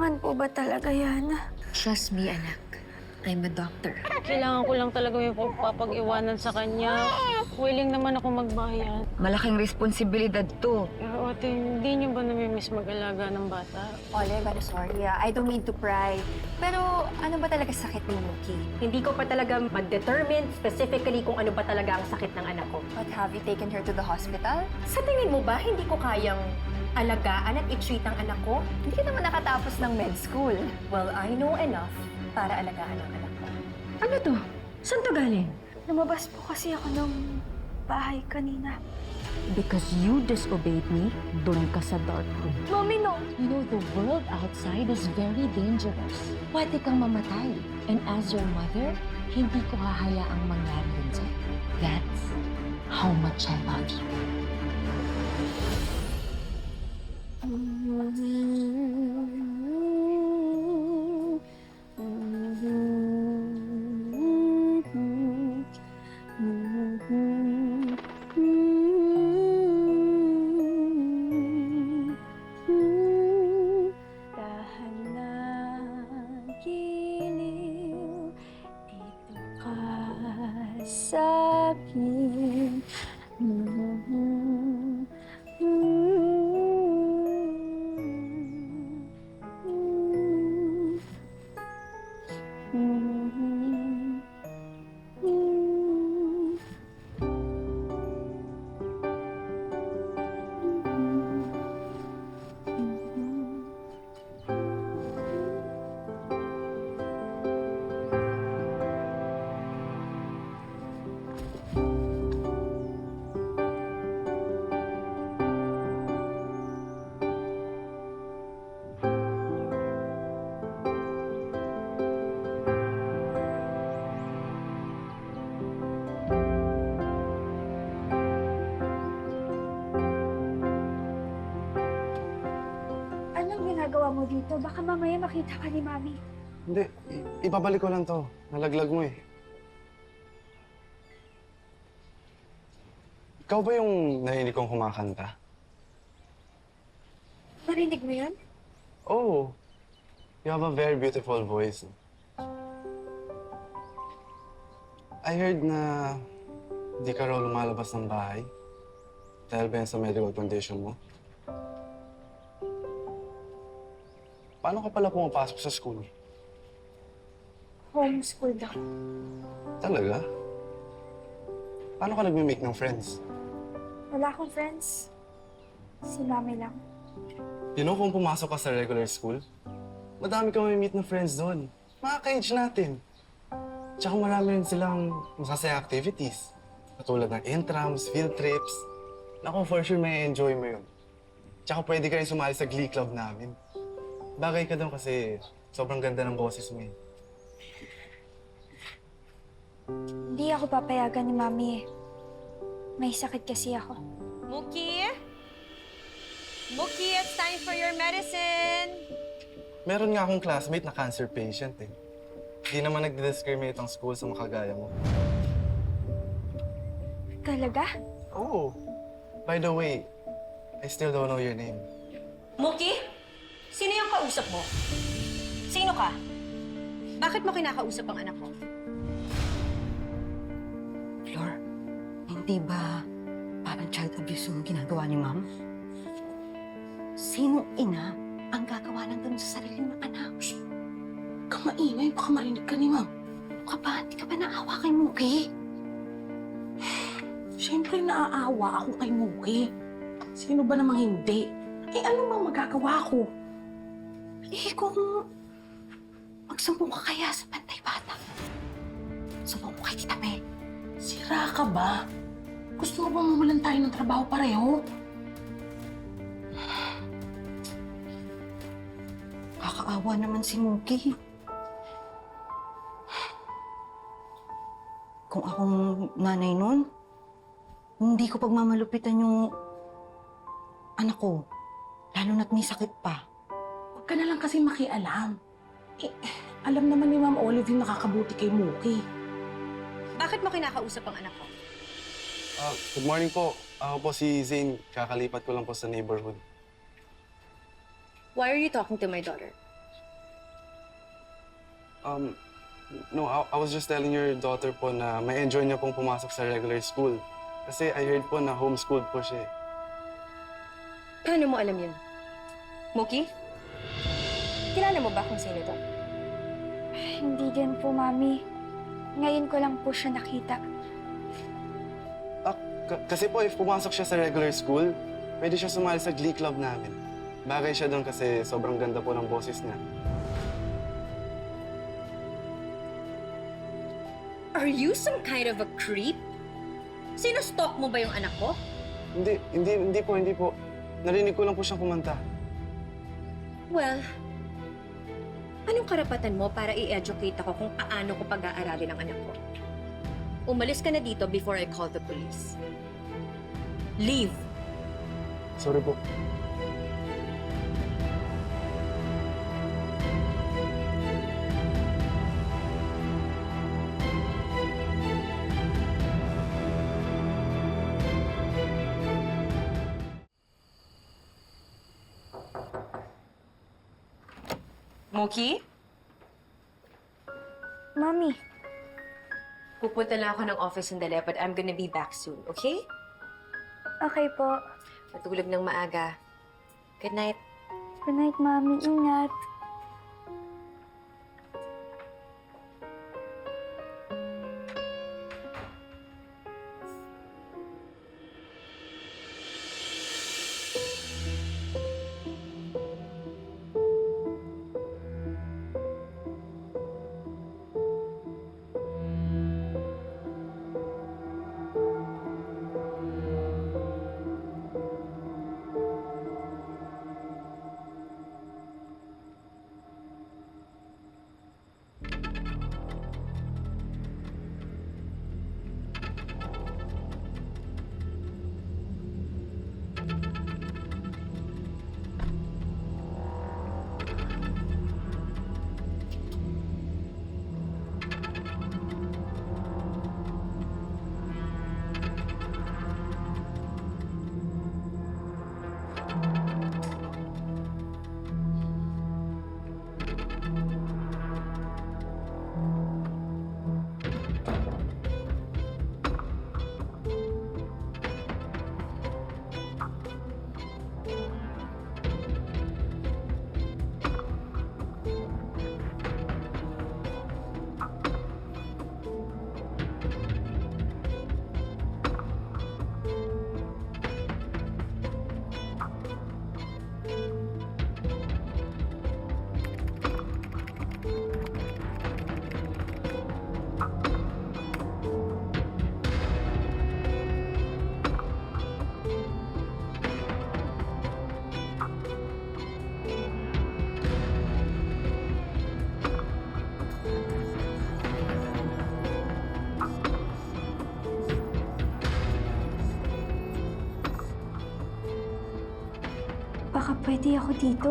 Kailangan po ba talaga yan? Trust me, anak. I'm a doctor. Kailangan ko lang talaga may papag-iwanan sa kanya. Willing naman ako magbayad. Malaking responsibilidad to. Pero ate, hindi niyo ba namimiss mag-alaga ng bata? Olive, I'm sorry. I don't mean to pry. Pero ano ba talaga sakit ni Mookie? Hindi ko pa talaga mag-determine specifically kung ano ba talaga ang sakit ng anak ko. But have you taken her to the hospital? Sa tingin mo ba, hindi ko kayang alagaan at i-treat ang anak ko? Hindi ka naman nakatapos ng med school. Well, I know enough para alagaan ang anak ko. Ano to? Saan to galing? Lumabas po kasi ako ng bahay kanina. Because you disobeyed me, dun ka sa dark room. Mommy, no! You know, the world outside is very dangerous. Pwede kang mamatay. And as your mother, hindi ko hahayaang mangyari yun sa'yo. That's how much I love you. Dahan na giliw, dito ka sa akin. Anong ginagawa mo dito? Baka mamaya makita ka ni Mami. Hindi, ibabalik ko lang to. Nalaglag mo eh. Ikaw ba yung narinig kong kumakanta? Narinig mo yun? Oh, you have a very beautiful voice. I heard na di ka raw lumalabas ng bahay dahil ba yan sa medical condition mo? Paano ka pala pumapasok sa school? Homeschool daw. Talaga? Paano ka nagme-make ng friends? Wala akong friends. Si Mami lang. You know, kung pumasok ka sa regular school, madami kang may meet na friends doon. Mga ka-age natin. Tsaka marami rin silang masasaya activities. Katulad ng intrams, field trips. Naku, for sure may enjoy mo yun. Tsaka pwede ka rin sumali sa glee club namin. Bagay ka doon kasi sobrang ganda ng boses mo eh. Hindi ako papayagan ni Mami eh. May sakit kasi ako. Mookie? Mookie, it's time for your medicine! Meron nga akong classmate na cancer patient eh. Hindi naman nagdi-discriminate ang school sa makagaya mo. Talaga? Oh, by the way, I still don't know your name. Mookie? Sino yung kausap mo? Sino ka? Bakit mo kinakausap ang anak ko? Flor, hindi ba parang child abuse yung ginagawa ni Ma'am? Sinong ina ang gagawa ng ganun sa sarili ng anak? Shh! Kamaingay, baka marinig ka ni Ma'am. Ka ba? Hindi ka ba naawa kay Mookie? Siyempre naaawa ako kay Mookie. Sino ba namang hindi? Eh ano bang magagawa ko? Eh kung magsumbong ka kaya sa Pantay Bata. Sumbong mo kay Tita May. Sira ka ba? Gusto mo bang mawalan tayo ng trabaho pareho? Kakaawa naman si Mookie. Kung akong nanay nun, hindi ko pagmamalupitan yung anak ko. Lalo na't may sakit pa. Huwag ka na lang kasi makialam. Eh, alam naman ni Ma'am Olive yung nakakabuti kay Mookie. Bakit mo kinakausap ang anak ko? Good morning po. Ako po si Zane. Kakalipat ko lang po sa neighborhood. Why are you talking to my daughter? No, I was just telling your daughter po na may enjoy niya pong pumasok sa regular school. Kasi I heard po na homeschooled po siya eh. Paano mo alam yun? Mookie? Kilala mo ba kung sino to? Hindi din po, Mami. Ngayon ko lang po siya nakita. Kasi po, if pumasok siya sa regular school, pwede siya sumali sa Glee Club namin. Bagay siya doon kasi sobrang ganda po ng boses niya. Are you some kind of a creep? Sino-stalk mo ba yung anak ko? Hindi po. Narinig ko lang po siyang kumanta. Well, anong karapatan mo para i-educate ako kung paano ko pag-aaralin ang anak ko? Umalis ka na dito before I call the police. Leave! Sorry po. Mookie? Mami, Pupunta lang ako ng office sandali, but I'm gonna be back soon, okay? okay po. Matulog ng maaga. Good night. Good night, Mami. Ingat. Baka pwede ako dito.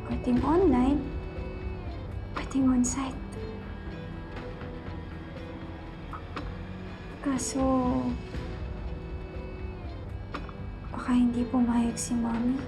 Pwedeng online. Pwedeng on-site. Kaso, baka hindi pumayag si Mami.